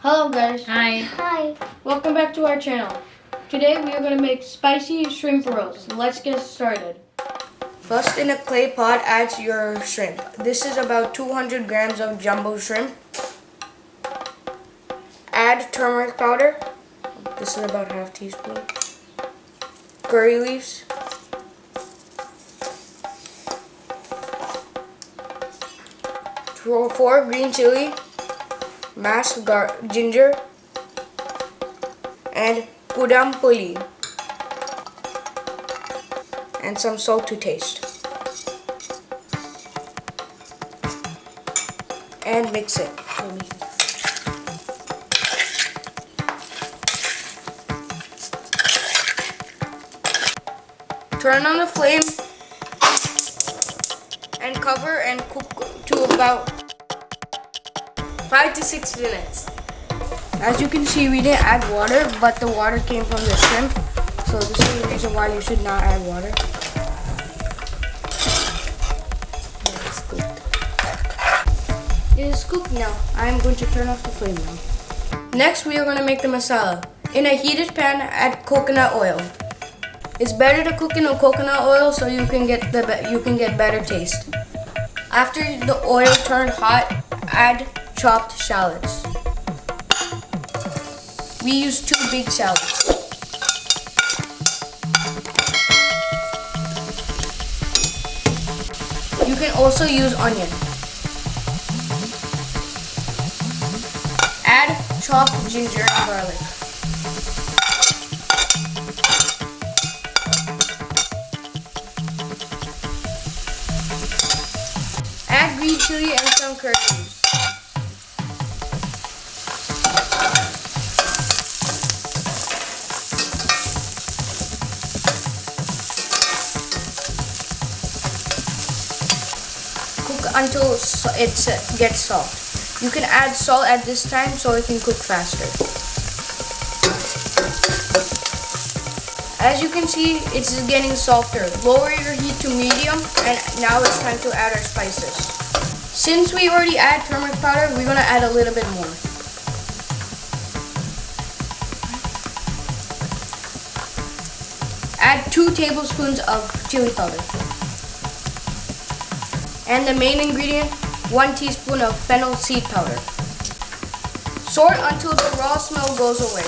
Hello guys. Hi. Hi. Welcome back to our channel. Today we are going to make spicy shrimp rolls. Let's get started. First, in a clay pot, add your shrimp. This is about 200 grams of jumbo shrimp. Add turmeric powder. This is about half teaspoon. Curry leaves. Four green chili. Mashed ginger. And kudam puli. And some salt to taste. And mix it. Turn on the flame and cover and cook to about 5 to 6 minutes. As you can see, we didn't add water, but the water came from the shrimp. So this is the reason why you should not add water. It's cooked. It is cooked now. I am going to turn off the flame now. Next, we are going to make the masala. In a heated pan, add coconut oil. It's better to cook in a coconut oil so you can get better taste. After the oil turned hot, add chopped shallots. We use 2 big shallots. You can also use onion. Add chopped ginger and garlic. Add green chili and some curry leaves. Cook until it gets soft. You can add salt at this time so it can cook faster. As you can see, it's getting softer. Lower your heat to medium, and now it's time to add our spices. Since we already add turmeric powder, we're gonna add a little bit more. Add 2 tablespoons of chili powder. And the main ingredient, 1 teaspoon of fennel seed powder. Sort until the raw smell goes away.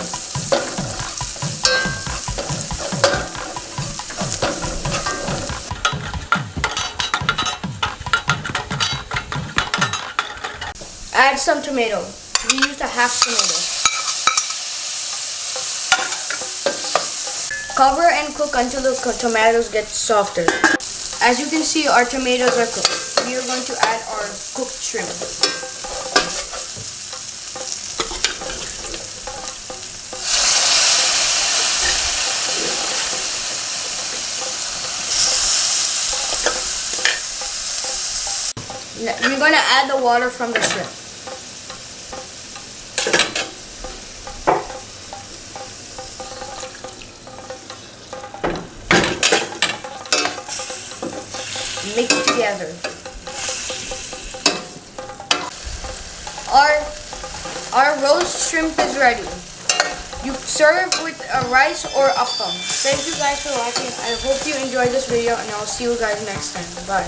Add some tomato. We used a half tomato. Cover and cook until the tomatoes get softer. As you can see, our tomatoes are cooked. We are going to add our cooked shrimp. We're going to add the water from the shrimp. Mix it together. Our roast shrimp is ready. You serve with a rice or appam. Thank you guys for watching. I hope you enjoyed this video, and I'll see you guys next time. Bye.